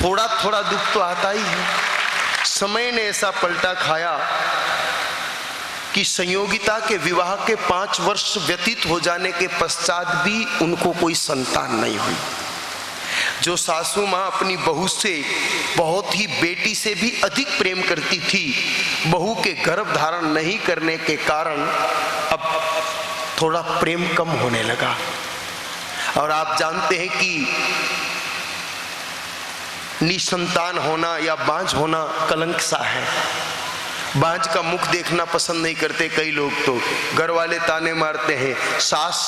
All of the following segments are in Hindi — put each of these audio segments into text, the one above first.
थोड़ा थोड़ा दुख तो आता ही है। समय ने ऐसा पलटा खाया कि संयोगिता के विवाह के 5 वर्ष व्यतीत हो जाने के पश्चात भी उनको कोई संतान नहीं हुई। जो सासू माँ अपनी बहू से बहुत ही बेटी से भी अधिक प्रेम करती थी, बहू के गर्भ धारण नहीं करने के कारण अब थोड़ा प्रेम कम होने लगा। और आप जानते हैं कि निसंतान होना या बांझ होना कलंक सा है। बांझ का मुख देखना पसंद नहीं करते कई लोग, तो घर वाले ताने मारते हैं, सास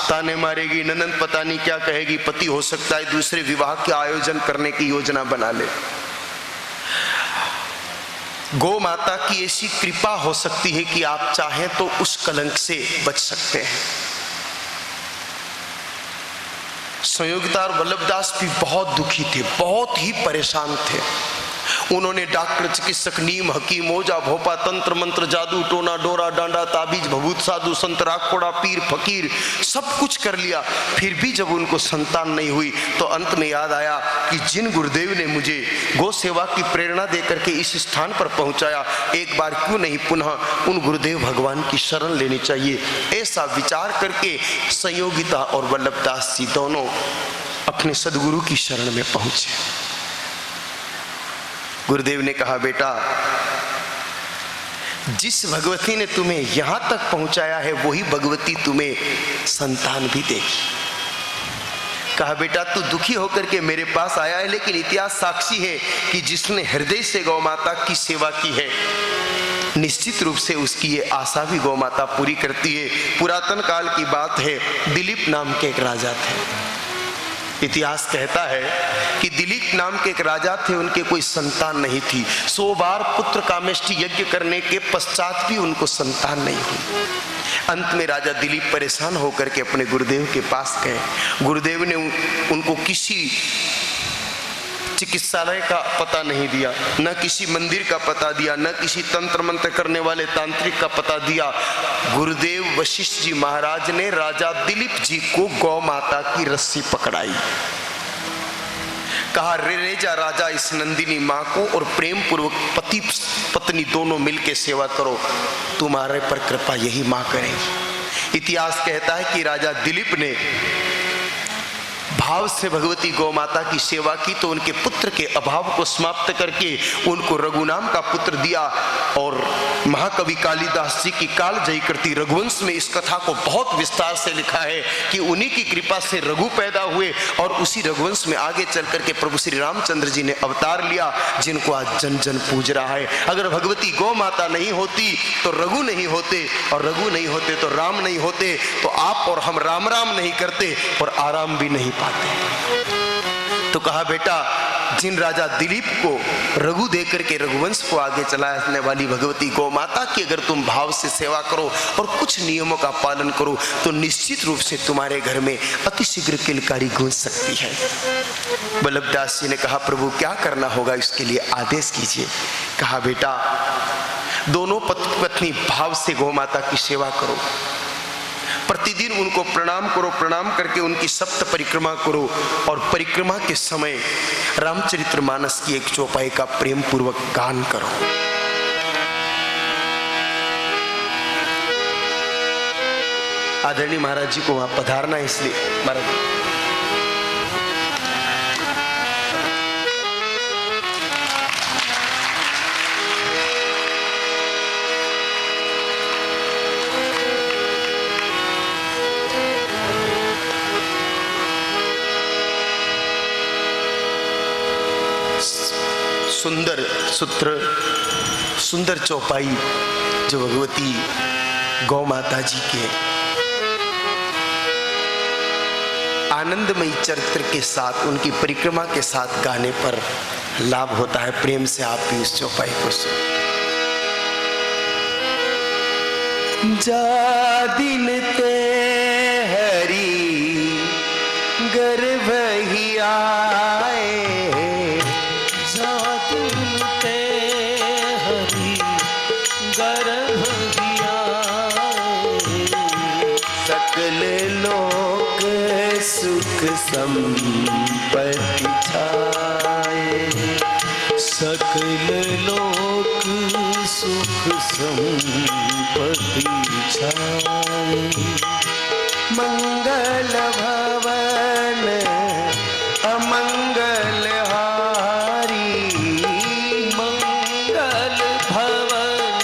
ताने मारेगी, ननद पता नहीं क्या कहेगी, पति हो सकता है दूसरे विवाह के आयोजन करने की योजना बना ले। गौ माता की ऐसी कृपा हो सकती है कि आप चाहें तो उस कलंक से बच सकते हैं। संयोगिता और वल्लभदास भी बहुत दुखी थे, बहुत ही परेशान थे। उन्होंने डॉक्टर, चिकित्सक, नीम, हकीम, ओझा, भोपा, तंत्र मंत्र, जादू, टोना, डोरा, डांडा, ताबीज, भभूत, साधु, संत, राखोड़ा, पीर, फकीर सब कुछ कर लिया। फिर भी जब उनको संतान नहीं हुई तो अंत में याद आया कि जिन गुरुदेव ने मुझे गौ सेवा की प्रेरणा देकर के इस स्थान पर पहुंचाया, एक बार क्यों नहीं पुनः उन गुरुदेव भगवान की शरण लेनी चाहिए। ऐसा विचार करके संयोगिता और वल्लभदास जी दोनों अपने सदगुरु की शरण में पहुंचे। गुरुदेव ने कहा, बेटा, जिस भगवती ने तुम्हें यहां तक पहुंचाया है वही भगवती तुम्हें संतान भी देगी। कहा, बेटा, तू दुखी होकर के मेरे पास आया है, लेकिन इतिहास साक्षी है कि जिसने हृदय से गौ माता की सेवा की है, निश्चित रूप से उसकी ये आशा भी गौ माता पूरी करती है। पुरातन काल की बात है, दिलीप नाम के एक राजा थे। इतिहास कहता है कि दिलीप नाम के एक राजा थे, उनके कोई संतान नहीं थी। 100 बार पुत्र कामेष्टि यज्ञ करने के पश्चात भी उनको संतान नहीं हुई। अंत में राजा दिलीप परेशान होकर के अपने गुरुदेव के पास गए। गुरुदेव ने उनको किसी चिकित्सालय का पता नहीं दिया, न किसी मंदिर का पता दिया, न किसी तंत्र मंत्र करने वाले तांत्रिक का पता दिया। गुरुदेव वशिष्ठ जी महाराज ने राजा दिलीप जी को गौ माता की रस्सी पकड़ाई। कहा, रे जा राजा, इस नंदिनी माँ को और प्रेम पूर्वक पति पत्नी दोनों मिलकर सेवा करो, तुम्हारे पर कृपा यही माँ करेगी। इतिहास कहता है कि राजा दिलीप ने भाव से भगवती गौ माता की सेवा की तो उनके पुत्र के अभाव को समाप्त करके उनको रघु नाम का पुत्र दिया। और महाकवि कालिदास जी की काल जयी करती रघुवंश में इस कथा को बहुत विस्तार से लिखा है कि उन्हीं की कृपा से रघु पैदा हुए और उसी रघुवंश में आगे चल करके प्रभु श्री रामचंद्र जी ने अवतार लिया, जिनको आज जन जन पूज रहा है। अगर भगवती गौ माता नहीं होती तो रघु नहीं होते, और रघु नहीं होते तो राम नहीं होते, तो आप और हम राम राम नहीं करते और आराम भी नहीं पाते। तो कहा, बेटा, जिन राजा दिलीप को रघु देकर के रघुवंश को आगे चलाने वाली भगवती गौ माता की अगर तुम भाव से सेवा करो और कुछ नियमों का पालन करो तो निश्चित रूप से तुम्हारे घर में अतिशीघ्र किलकारी गूंज सकती है। वल्लभदास जी ने कहा, प्रभु क्या करना होगा, इसके लिए आदेश कीजिए। कहा, बेटा, दोनों पति पत्नी भाव से गौ माता की सेवा करो, प्रतिदिन उनको प्रणाम करो, प्रणाम करके उनकी सप्त परिक्रमा करो और परिक्रमा के समय रामचरितमानस की एक चौपाई का प्रेम पूर्वक गान करो। आदरणीय महाराज जी को वहां पधारना है, इसलिए महाराज सुंदर सूत्र, सुंदर चौपाई जो भगवती गौ माता जी के आनंदमयी चरित्र के साथ, उनकी परिक्रमा के साथ गाने पर लाभ होता है। प्रेम से आप भी इस चौपाई को सुनिए। जा दिन ते हरी गर्भ ही आए, सुख संपत्ति छाए। सकल लोक सुख संपत्ति छाए। मंगल भवन अमंगल हारी, मंगल भवन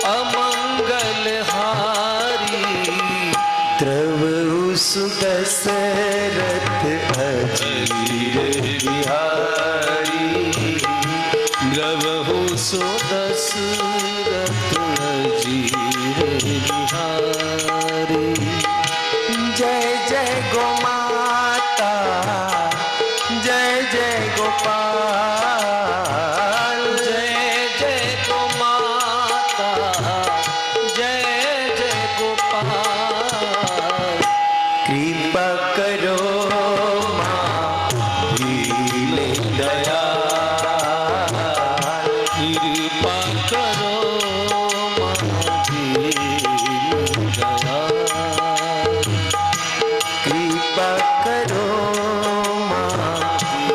अमंगल हारी। द्रवहु सुदशरथ अजीर बिहारी, द्रवहु सुदशरथ अजीर बिहारी। जय जय गोमाता, जय जय गोपाल, जय जय गोमाता, जय जय गोपाल। कृपा करो माँ दीन दयाल, कृपा करो माँ दीन दयाल। कृपा करो माँ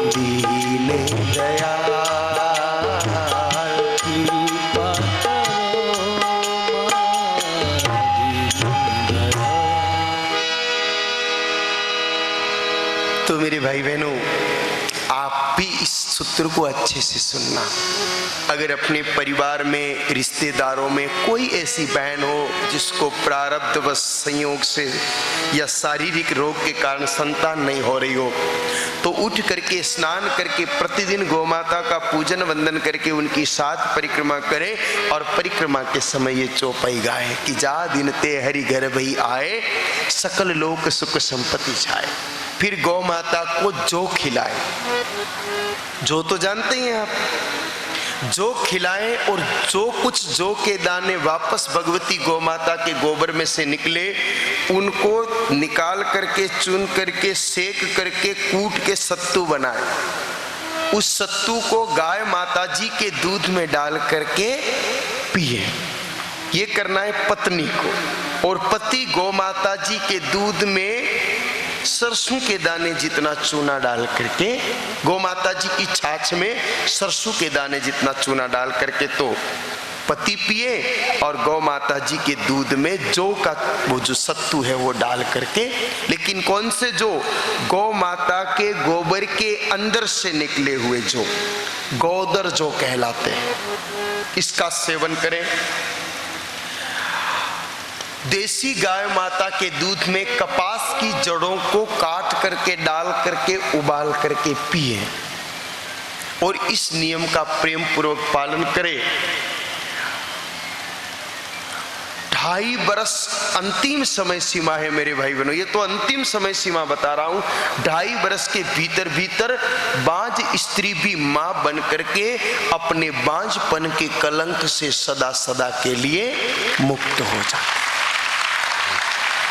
दीन दयाल। कृपा करो माँ दीन दयाल। तो मेरे भाई बहनों, आप भी इस सूत्र को अच्छे से सुनना। अगर अपने परिवार में, रिश्तेदारों में कोई ऐसी बहन हो जिसको प्रारब्धवश संयोग से या शारीरिक रोग के कारण संतान नहीं हो रही हो, तो उठ करके स्नान करके प्रतिदिन गौमाता का पूजन वंदन करके उनकी 7 परिक्रमा करें और परिक्रमा के समय ये चौपाई गाएं कि जा दिन ते हरि घर भई आए, सकल लोक सुख संपत्ति छाए। फिर गौ माता को जो खिलाए, जो तो जानते ही हैं आप, जो खिलाएं और जो कुछ जो के दाने वापस भगवती गौ माता के गोबर में से निकले, उनको निकाल करके चुन करके सेक करके कूट के सत्तू बनाए। उस सत्तू को गाय माता जी के दूध में डाल करके पिए। ये करना है पत्नी को। और पति गौ माता जी के दूध में सरसों के दाने जितना चूना डाल करके, गौ माता जी की छाछ में सरसों के दाने जितना चूना डाल करके तो पति पिए, और गौ माता जी के दूध में जौ का वो जो सत्तू है वो डाल करके, लेकिन कौन से जौ? गौ माता के गोबर के अंदर से निकले हुए जौ, गोदर जौ कहलाते हैं, इसका सेवन करें। देसी गाय माता के दूध में कपास की जड़ों को काट करके डाल करके उबाल करके पिए और इस नियम का प्रेम पूर्वक पालन करें। 2.5 बरस अंतिम समय सीमा है मेरे भाई बहनों, ये तो अंतिम समय सीमा बता रहा हूं। 2.5 बरस के भीतर भीतर बांझ स्त्री भी मां बन करके अपने बांझपन के कलंक से सदा सदा के लिए मुक्त हो जाए।